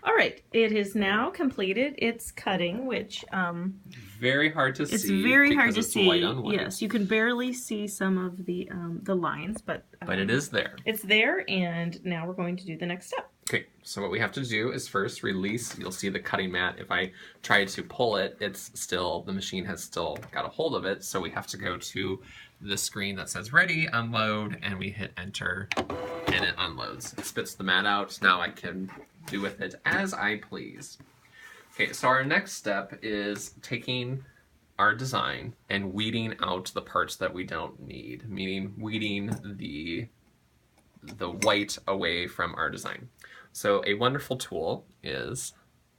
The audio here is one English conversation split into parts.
All right, it is now completed its cutting, which very hard to see. It's very hard to see. White on white. Yes, you can barely see some of the lines, but it is there. It's there, and now we're going to do the next step. Okay, so what we have to do is first release. You'll see the cutting mat. If I try to pull it, the machine has still got a hold of it. So we have to go to the screen that says ready, unload, and we hit enter, and it unloads. It spits the mat out. Now I can do with it as I please. Okay, so our next step is taking our design and weeding out the parts that we don't need, meaning weeding the white away from our design. So a wonderful tool is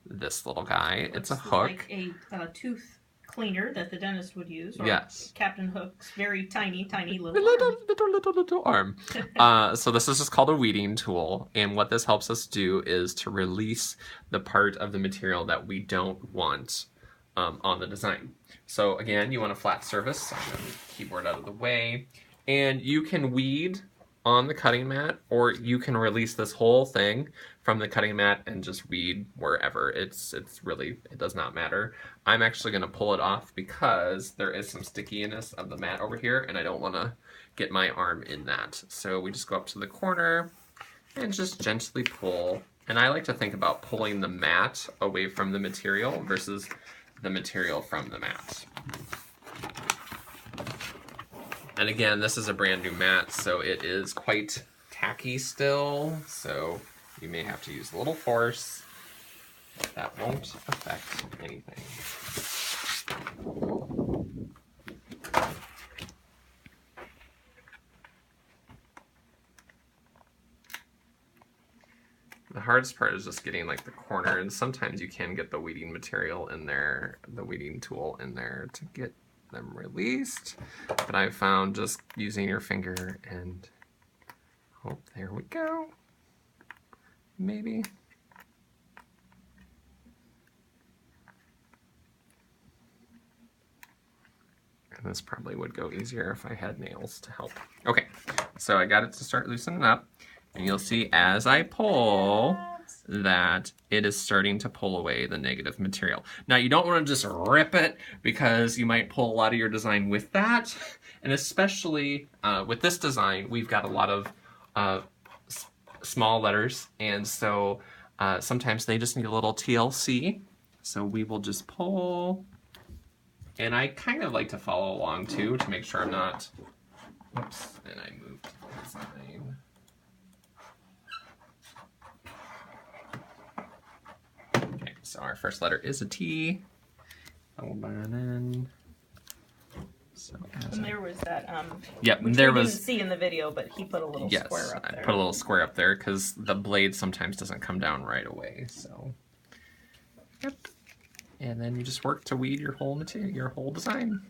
this little guy. It's a hook. Like a tooth cleaner that the dentist would use. Or yes. Captain Hook's very tiny little arm. So this is just called a weeding tool. And what this helps us do is to release the part of the material that we don't want on the design. So again, you want a flat surface. I'm going to move the keyboard out of the way. And you can weed on the cutting mat, or you can release this whole thing from the cutting mat and just weed wherever. It's really, it does not matter. I'm actually going to pull it off because there is some stickiness of the mat over here, and I don't want to get my arm in that. So we just go up to the corner and just gently pull. And I like to think about pulling the mat away from the material versus the material from the mat. And again, this is a brand new mat, so it is quite tacky still, so you may have to use a little force, but that won't affect anything. The hardest part is just getting like the corner, and sometimes you can get the weeding material in there, the weeding tool in there to get them released, but I've found just using your finger and there we go, maybe. And this probably would go easier if I had nails to help. Okay, so I got it to start loosening up, and you'll see as I pull that it is starting to pull away the negative material. Now you don't want to just rip it because you might pull a lot of your design with that, and especially with this design we've got a lot of small letters, and so sometimes they just need a little TLC, so we will just pull, and I kind of like to follow along too to make sure I'm not, oops, and I moved the design. So our first letter is a T. And there was that. Yep, which there we was. Didn't see in the video, but he put a little square up there. I put a little square up there because the blade sometimes doesn't come down right away. So, yep. And then you just work to weed your whole material, your whole design.